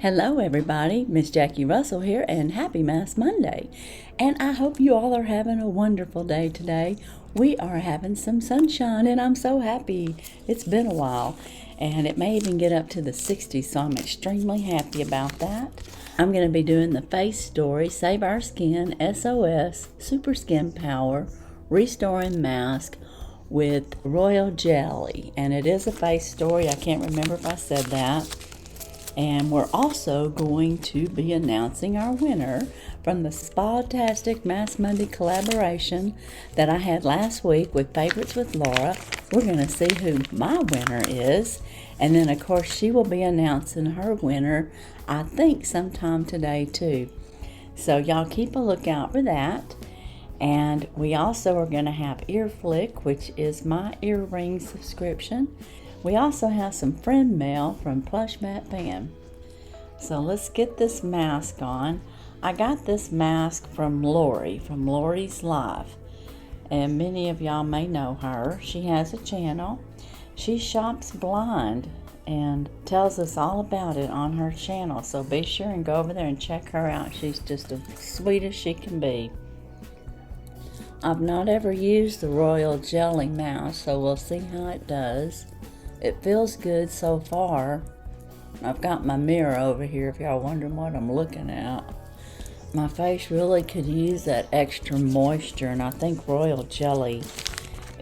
Hello everybody, Miss Jackie Russell here, and happy Mass Monday. And I hope you all are having a wonderful day today. We are having some sunshine and I'm so happy. It's been a while and it may even get up to the 60s, so I'm extremely happy about that. I'm going to be doing the Facetory Save Our Skin SOS Super Skin Power Restoring Mask with Royal Jelly. And it is a face story. I can't remember if I said that. And we're also going to be announcing our winner from the Spa-Tastic Mass Monday collaboration that I had last week with Favorites with Laura. We're going to see who my winner is. And then, of course, she will be announcing her winner, I think, sometime today, too. So y'all keep a lookout for that. And we also are going to have earfleek, which is my earring subscription. We also have some friend mail from Plush Mat Fan. So let's get this mask on. I got this mask from Lori, from Lori's Live. And many of y'all may know her. She has a channel. She shops blind and tells us all about it on her channel. So be sure and go over there and check her out. She's just as sweet as she can be. I've not ever used the Royal Jelly mask, so we'll see how it does. It feels good so far. I've got my mirror over here if y'all wondering what I'm looking at. My face really could use that extra moisture, and I think Royal Jelly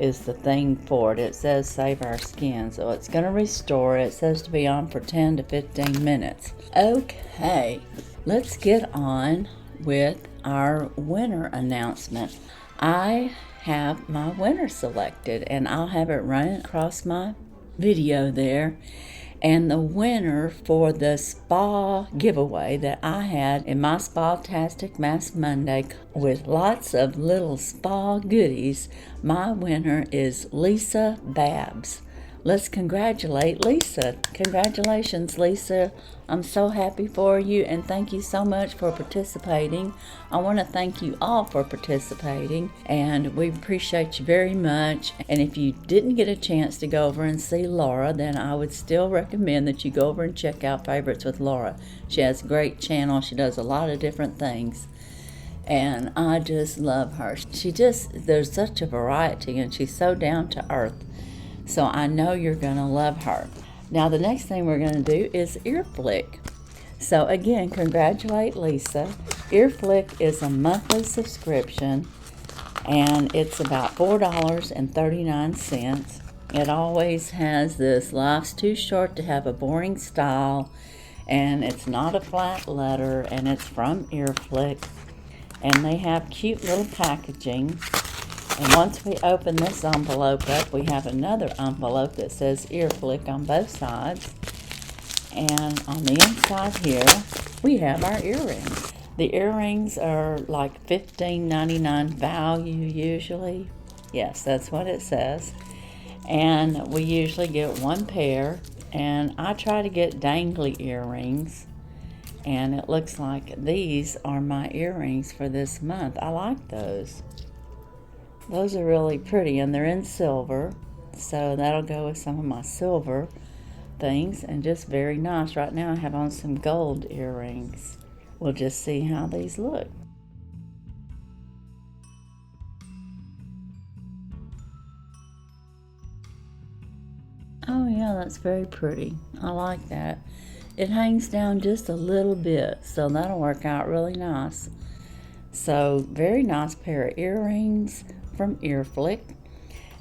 is the thing for it. It says save our skin, so it's going to restore it. It says to be on for 10 to 15 minutes. Okay, let's get on with our winner announcement. I have my winner selected, and I'll have it running across my video there. And the winner for the spa giveaway that I had in my Spa-Tastic Mass Monday with lots of little spa goodies, my winner is Lisa Babs. Let's congratulate Lisa. Congratulations, Lisa. I'm so happy for you, and thank you so much for participating. I want to thank you all for participating, and we appreciate you very much. And if you didn't get a chance to go over and see Laura, then I would still recommend that you go over and check out Favorites with Laura. She has a great channel. She does a lot of different things, and I just love her. There's such a variety, and she's so down to earth. So I know you're going to love her. Now the next thing we're going to do is earfleek. So again, congratulate Lisa. Earfleek is a monthly subscription, and it's about $4.39. It always has this "life's too short to have a boring style," and it's not a flat letter, and it's from Earfleek. And they have cute little packaging. And once we open this envelope up, we have another envelope that says Earfleek on both sides. And on the inside here, we have our earrings. The earrings are like $15.99 value usually. Yes, that's what it says. And we usually get one pair. And I try to get dangly earrings. And it looks like these are my earrings for this month. I like those. Those are really pretty, and they're in silver, so that'll go with some of my silver things, and just very nice. Right now I have on some gold earrings. We'll just see how these look. Oh yeah, that's very pretty. I like that. It hangs down just a little bit, so that'll work out really nice. So, very nice pair of earrings from Earfleek.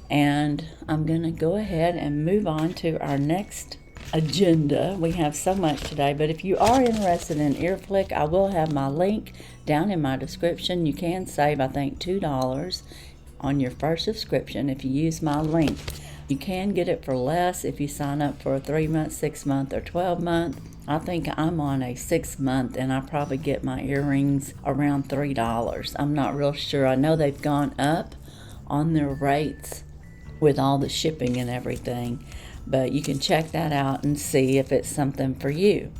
And I'm going to go ahead and move on to our next agenda. We have so much today, but if you are interested in Earfleek, I will have my link down in my description. You can save, I think, $2 on your first subscription if you use my link. You can get it for less if you sign up for a 3-month, 6-month, or 12-month. I think I'm on a 6-month, and I probably get my earrings around $3. I'm not real sure. I know they've gone up on their rates with all the shipping and everything, but you can check that out and see if it's something for you.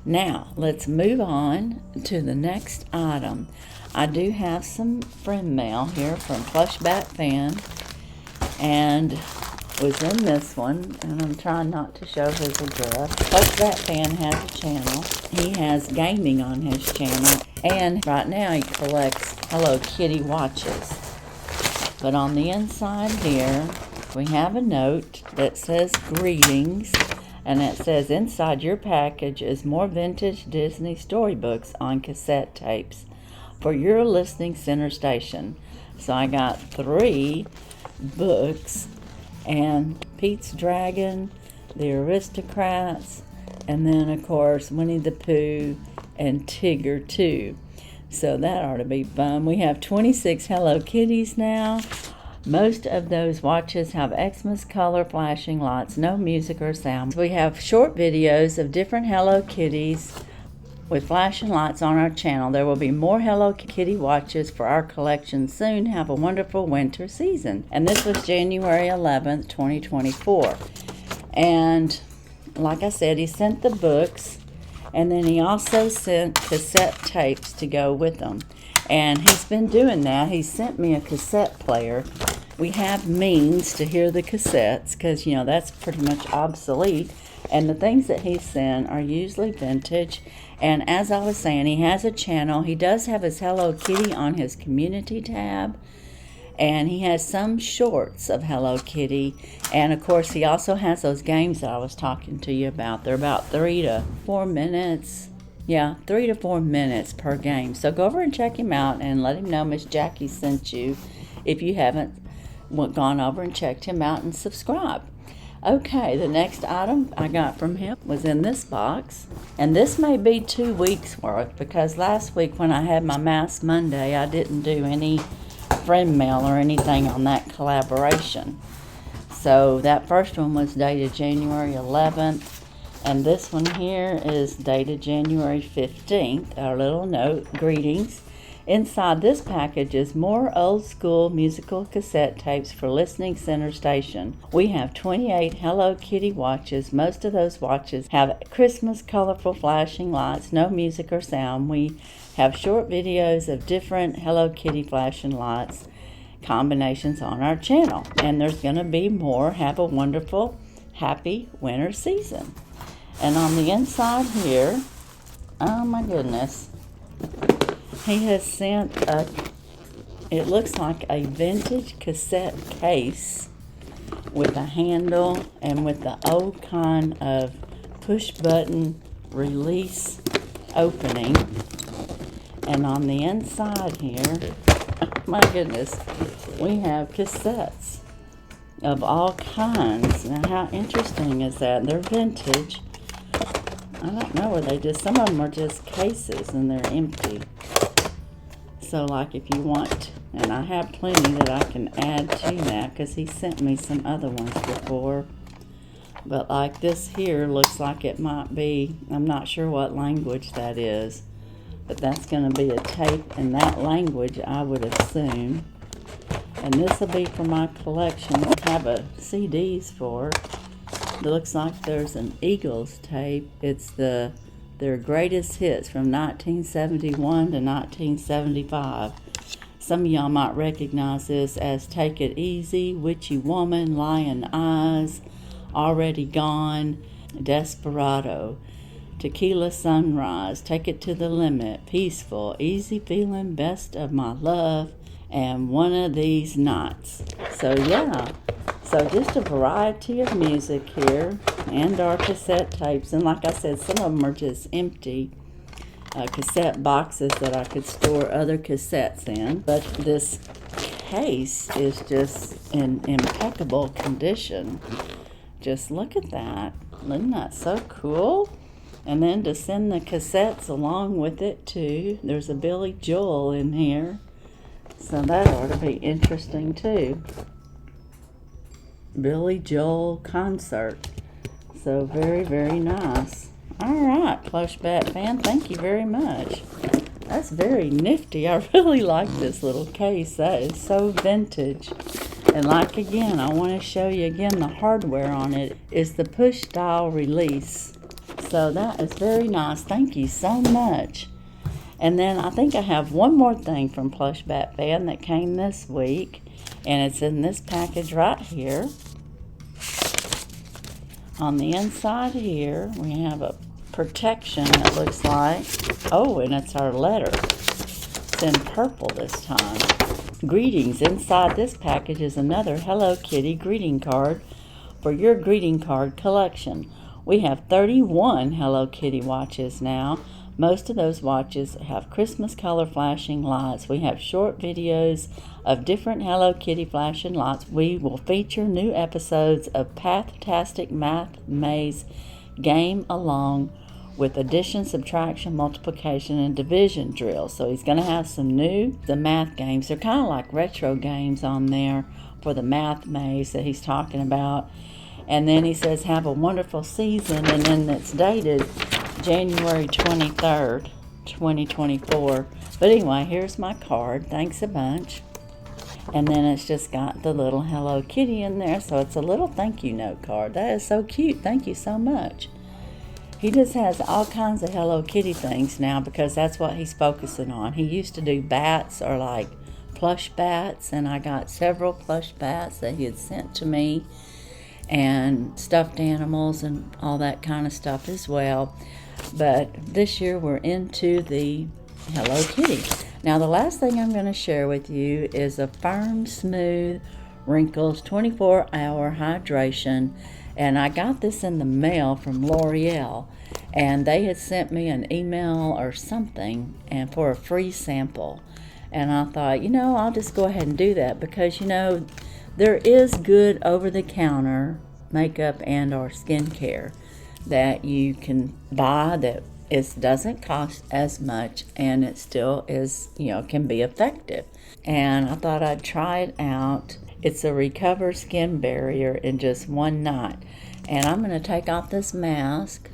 Now, let's move on to the next item. I do have some friend mail here from Plush Mat Fan, and was in this one, and I'm trying not to show his address. Plus, that fan has a channel. He has gaming on his channel, and right now he collects Hello Kitty watches. But on the inside here, we have a note that says greetings, and it says inside your package is more vintage Disney storybooks on cassette tapes for your listening center station. So I got 3 books, and Pete's Dragon, The Aristocrats, and then of course Winnie the Pooh and Tigger too. So that ought to be fun. We have 26 Hello Kitties now. Most of those watches have Xmas color flashing lights, no music or sound. We have short videos of different Hello Kitties with flashing lights on our channel. There will be more Hello Kitty watches for our collection soon. Have a wonderful winter season. And this was January 11th, 2024. And like I said, he sent the books, and then he also sent cassette tapes to go with them. And he's been doing that. He sent me a cassette player. We have means to hear the cassettes because, you know, that's pretty much obsolete. And the things that he sent are usually vintage. And as I was saying, he has a channel. He does have his Hello Kitty on his community tab. And he has some shorts of Hello Kitty. And of course, he also has those games that I was talking to you about. They're about 3 to 4 minutes. Yeah, 3 to 4 minutes per game. So go over and check him out and let him know Miss Jackie sent you if you haven't gone over and checked him out, and subscribe. Okay, the next item I got from him was in this box. And this may be 2 weeks worth because last week when I had my Mass Monday, I didn't do any friend mail or anything on that collaboration. So that first one was dated January 11th. And this one here is dated January 15th. Our little note, greetings. Inside this package is more old school musical cassette tapes for listening center station. We have 28 Hello Kitty watches. Most of those watches have Christmas colorful flashing lights, no music or sound. We have short videos of different Hello Kitty flashing lights combinations on our channel. And there's going to be more. Have a wonderful, happy winter season. And on the inside here, oh my goodness, he has sent it looks like a vintage cassette case with a handle and with the old kind of push button release opening. And on the inside here, oh my goodness, we have cassettes of all kinds. Now how interesting is that? They're vintage. I don't know, are they just, some of them are just cases and they're empty. So like if you want, and I have plenty that I can add to that because he sent me some other ones before. But like this here looks like it might be, I'm not sure what language that is, but that's going to be a tape in that language, I would assume. And this will be for my collection. I have a CDs for. It looks like there's an Eagles tape. It's their greatest hits from 1971 to 1975. Some of y'all might recognize this as Take It Easy, Witchy Woman, Lion Eyes, Already Gone, Desperado, Tequila Sunrise, Take It to the Limit, Peaceful, Easy Feeling, Best of My Love, and One of These Nights. So yeah, so just a variety of music here and our cassette tapes. And like I said, some of them are just empty cassette boxes that I could store other cassettes in. But this case is just in impeccable condition. Just look at that. Isn't that so cool? And then to send the cassettes along with it too. There's a Billy Joel in here. So that ought to be interesting too. Billy Joel concert. So very, very nice. Alright, Plush Bat fan, thank you very much. That's very nifty. I really like this little case. That is so vintage. And like again, I want to show you again the hardware on it is the push style release. So that is very nice. Thank you so much. And then I think I have one more thing from Plush Bat Fan that came this week. And it's in this package right here. On the inside here, we have a protection that looks like, oh, and it's our letter. It's in purple this time. Greetings. Inside this package is another Hello Kitty greeting card for your greeting card collection. We have 31 Hello Kitty watches now. Most of those watches have Christmas color flashing lights. We have short videos of different Hello Kitty flashing lights. We will feature new episodes of Spa-Tastic Math Maze game along with addition, subtraction, multiplication, and division drills. So he's going to have some the math games. They're kind of like retro games on there for the math maze that he's talking about. And then he says, have a wonderful season, and then it's dated January 23rd, 2024. But anyway, here's my card. Thanks a bunch. And then it's just got the little Hello Kitty in there, so it's a little thank you note card. That is so cute. Thank you so much. He just has all kinds of Hello Kitty things now because that's what he's focusing on. He used to do bats or like plush bats, and I got several plush bats that he had sent to me, and stuffed animals and all that kind of stuff as well. But this year we're into the Hello Kitty. Now the last thing I'm going to share with you is a Firm Smooth Wrinkles 24-hour hydration, and I got this in the mail from L'Oreal, and they had sent me an email or something and for a free sample. And I thought, I'll just go ahead and do that because there is good over-the-counter makeup and or skincare that you can buy that doesn't cost as much, and it still is, can be effective. And I thought I'd try it out. It's a Recover Skin Barrier in just one night. And I'm going to take off this mask,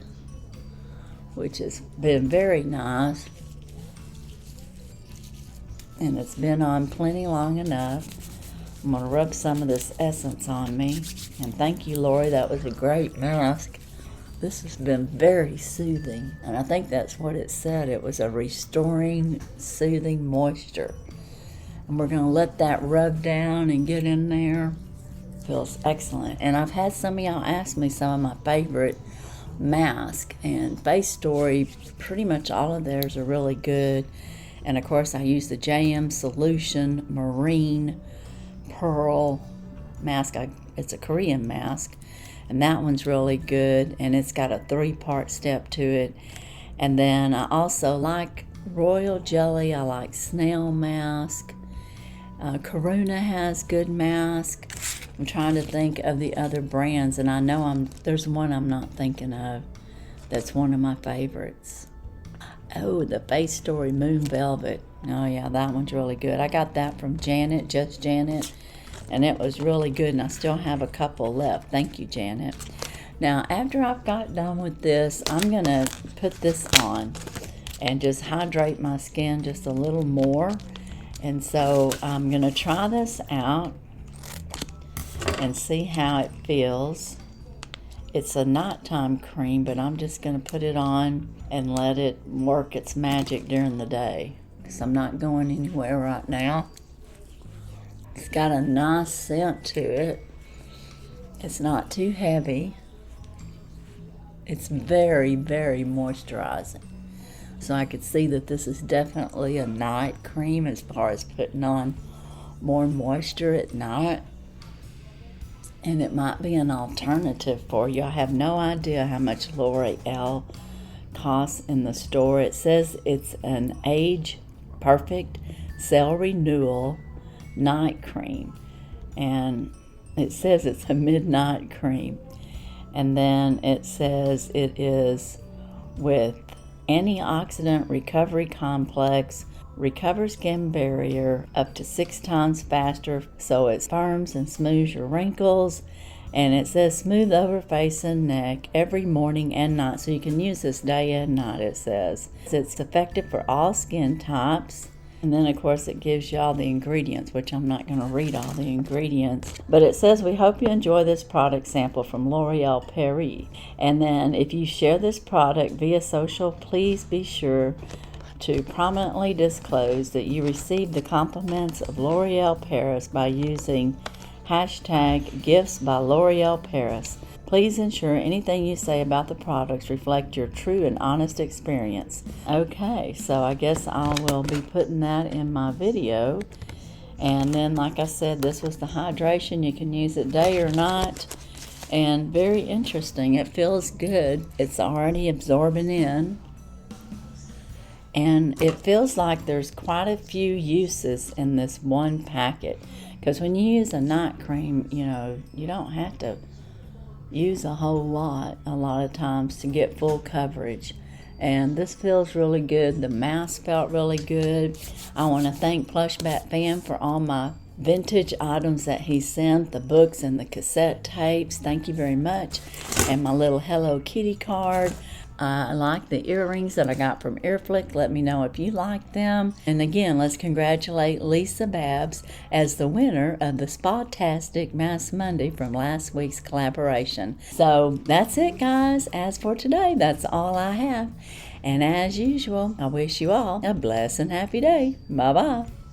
which has been very nice. And it's been on plenty long enough. I'm going to rub some of this essence on me. And thank you, Lori. That was a great mask. This has been very soothing. And I think that's what it said. It was a restoring, soothing moisture. And we're going to let that rub down and get in there. Feels excellent. And I've had some of y'all ask me some of my favorite masks. And Facetory, pretty much all of theirs are really good. And of course I use the JM Solution Marine Pearl mask. It's a Korean mask, and that one's really good, and it's got a 3-part step to it. And then I also like Royal Jelly. I like Snail Mask. Corona has good mask. I'm trying to think of the other brands, and I know there's one I'm not thinking of that's one of my favorites. Oh, the Facetory Moon Velvet. Oh yeah, that one's really good. I got that from Janet, Just Janet, and it was really good, and I still have a couple left. Thank you, Janet. Now, after I've got done with this, I'm going to put this on and just hydrate my skin just a little more. And so I'm going to try this out and see how it feels. It's a nighttime cream, but I'm just going to put it on and let it work its magic during the day, because I'm not going anywhere right now. It's got a nice scent to it. It's not too heavy. It's very, very moisturizing. So I could see that this is definitely a night cream as far as putting on more moisture at night. And it might be an alternative for you. I have no idea how much L'Oreal costs in the store. It says it's an age perfect cell renewal night cream, and it says it's a midnight cream, and then it says it is with antioxidant recovery complex, recover skin barrier up to 6 times faster, so it firms and smooths your wrinkles. And it says smooth over face and neck every morning and night, so you can use this day and night. It says it's effective for all skin types. And then, of course, it gives you all the ingredients, which I'm not going to read all the ingredients. But it says, we hope you enjoy this product sample from L'Oreal Paris. And then if you share this product via social, please be sure to prominently disclose that you received the compliments of L'Oreal Paris by using hashtag Gifts by L'Oreal Paris. Please ensure anything you say about the products reflect your true and honest experience. Okay, so I guess I will be putting that in my video. And then, like I said, this was the hydration. You can use it day or night. And very interesting. It feels good. It's already absorbing in. And it feels like there's quite a few uses in this one packet. Because when you use a night cream, you don't have to use a whole lot a lot of times to get full coverage. And this feels really good. The mask felt really good. I want to thank Plushbat Fan for all my vintage items that he sent, the books and the cassette tapes. Thank you very much. And my little Hello Kitty card. I like the earrings that I got from Earfleek. Let me know if you like them. And again, let's congratulate Lisa Babs as the winner of the Spa-Tastic Mask Monday from last week's collaboration. So that's it, guys. As for today, that's all I have. And as usual, I wish you all a blessed and happy day. Bye-bye.